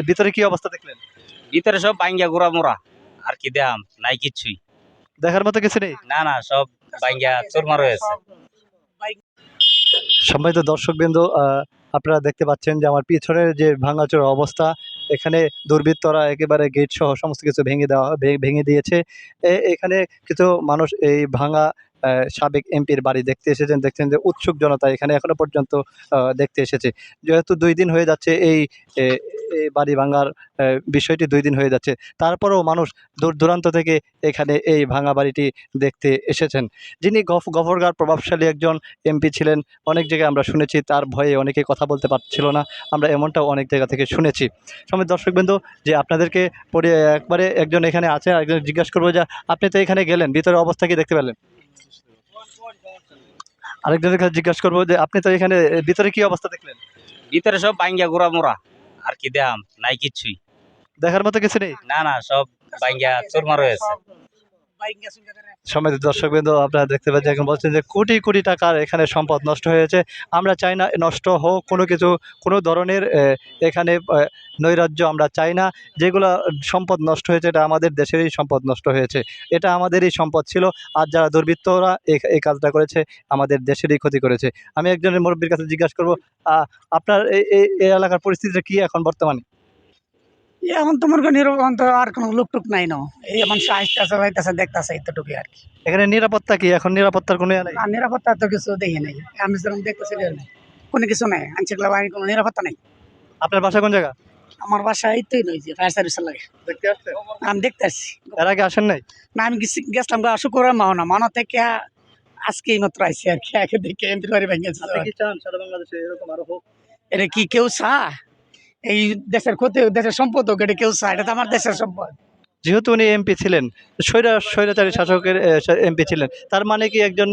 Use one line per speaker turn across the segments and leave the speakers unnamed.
ভিতরে কি অবস্থা দেখলেন?
ভিতরে সব ভাঙ্গা গুড়া মোড়া আর কি দেখাম নাই কিচ্ছুই
দেখার মতো কিছু নেই।
না না সব ভাঙ্গা চুরমার হয়েছে।
সম্মানিত দর্শকবৃন্দ, আপনারা দেখতে পাচ্ছেন যে আমার পিছনের যে ভাঙাচোরা অবস্থা, এখানে দুর্বৃত্তরা একেবারে গেট সহ সমস্ত কিছু ভেঙে দিয়েছে। এখানে কিছু মানুষ এই ভাঙা সাবেক এমপির বাড়ি দেখতে এসেছেন। দেখছেন যে উৎসুক জনতা এখানে এখনো পর্যন্ত দেখতে এসেছে। যেহেতু ২ দিন হয়ে যাচ্ছে এই বাড়ি ভাঙার বিষয়টি ২ দিন হয়ে যাচ্ছে। তারপরেও মানুষ দূর দূরান্ত থেকে এখানে এই ভাঙা বাড়িটি দেখতে এসেছেন। যিনি গফরগাঁওর প্রভাবশালী একজন এমপি ছিলেন, অনেক জায়গায় আমরা শুনেছি তার ভয়ে অনেকে কথা বলতে পারছিল না। আমরা এমনটাও অনেক জায়গা থেকে শুনেছি। সম্মানিত দর্শকবৃন্দ, যে আপনাদেরকে একবারে একজন এখানে আছে, একজন জিজ্ঞাসা করবো যে আপনি তো এখানে গেলেন, ভিতরের অবস্থা কি দেখতে পেলেন? আরেকজনের কাছে জিজ্ঞাসা করবো যে আপনি তো এখানে ভিতরে কি অবস্থা দেখলেন?
ভিতরে সব ভাঙ্গা গুড়া মোড়া আর কি দেখাম নাই কিচ্ছুই
দেখার মতো কিছু নেই।
না না সব ভাঙ্গা চুরমার হয়েছে।
সম্মানিত দর্শকবৃন্দ, আপনারা দেখতে পাচ্ছেন এখন বলছেন যে কোটি কোটি টাকার এখানে সম্পদ নষ্ট হয়েছে। আমরা চাই না নষ্ট হোক কোনো কিছু, কোনো ধরনের এখানে নৈরাজ্য আমরা চাই না। যেগুলো সম্পদ নষ্ট হয়েছে এটা আমাদের দেশেরই সম্পদ নষ্ট হয়েছে, এটা আমাদেরই সম্পদ ছিল। আর যারা দুর্বৃত্তরা এই কাজটা করেছে আমাদের দেশেরই ক্ষতি করেছে। আমি একজনের মুরব্বীর কাছে জিজ্ঞাসা করবো, আপনার এই এলাকার পরিস্থিতিটা কি এখন বর্তমানে?
এখন তোমার নিরবন্ত আর কোনো লোকটুক নাই না, এই মানুষ আসতেছে যাইতেছে দেখতেছে এতটুকু আর কি।
এখানে নিরাপত্তা কি? এখন নিরাপত্তার কোনো ইয়ে নেই?
আর নিরাপত্তা তো কিছু দেখি নাই, আমি যেরকম দেখতেছি কোনো কিছু নাই, আইনশৃঙ্খলা বাহিনী কোনো নিরাপত্তা নেই।
আপনার বাসা কোন জায়গা?
আমার বাসা এইটাই নয় যে ফায়ার সার্ভিসের লাগে
দেখতে আসছেন?
আমি দেখতে আসছি।
এর আগে আসেন নাই?
না আমি গেছিলাম শুক্রবার মাওনা থেকে আজকে এই মাত্র আইসি আর কি, আগে দেখে এমপি বাড়ি ভেঙেছে।
আপনি কি চান সারা বাংলাদেশে এরকম আরো হোক?
এটা কি কেউ চা? এই দেশের ক্ষতি, দেশের সম্পদ হোক, এটা কেউ চা? এটা তো আমার দেশের সম্পদ।
যেহেতু উনি এমপি ছিলেন, স্বৈরাচারী শাসকের এমপি ছিলেন, তার মানে কি একজন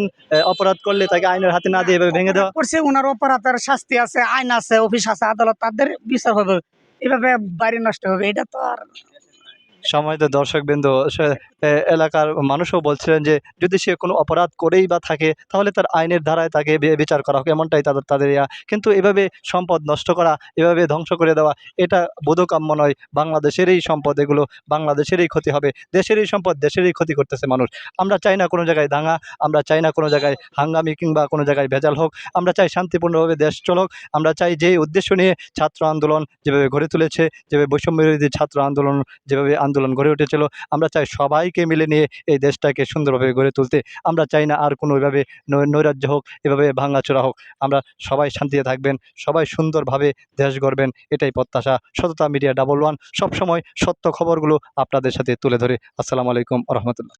অপরাধ করলে তাকে আইনের হাতে না দিয়ে এভাবে ভেঙে দেওয়া?
করছে ওনার অপরাধের শাস্তি আছে, আইন আছে, অফিস আছে, আদালত, তাদের বিচার হবে। এভাবে বাড়ি নষ্ট হবে, এটা তো আর।
সম্মানিত দর্শকবৃন্দ, এলাকার মানুষও বলছিলেন যে যদি সে কোনো অপরাধ করেই বা থাকে তাহলে তার আইনের ধারায় তাকে বিচার করা হোক, এমনটাই তাদের ইয়া। কিন্তু এভাবে সম্পদ নষ্ট করা, এভাবে ধ্বংস করে দেওয়া, এটা বোধকাম্য নয়। বাংলাদেশেরই সম্পদ এগুলো, বাংলাদেশেরই ক্ষতি হবে। দেশেরই সম্পদ দেশেরই ক্ষতি করতেছে মানুষ। আমরা চাই না কোনো জায়গায় দাঙ্গা, আমরা চাই না কোনো জায়গায় হাঙ্গামি কিংবা কোনো জায়গায় ভেজাল হোক। আমরা চাই শান্তিপূর্ণভাবে দেশ চলুক। আমরা চাই যে উদ্দেশ্য নিয়ে ছাত্র আন্দোলন যেভাবে গড়ে তুলেছে, যেভাবে বৈষম্য বিরোধী ছাত্র আন্দোলন যেভাবে আন্দোলন গড়ে উঠেছিল, আমরা চাই সবাইকে মিলে নিয়ে এই দেশটাকে সুন্দরভাবে গড়ে তুলতে। আমরা চাই না আর কোনো এভাবে নৈরাজ্য হোক, এভাবে ভাঙাচোরা হোক। আমরা সবাই শান্তিতে থাকবেন, সবাই সুন্দরভাবে দেশ গড়বেন, এটাই প্রত্যাশা। সততা মিডিয়া 11 সবসময় সত্য খবরগুলো আপনাদের সাথে তুলে ধরে। আসসালামু আলাইকুম ওয়া রাহমাতুল্লাহ।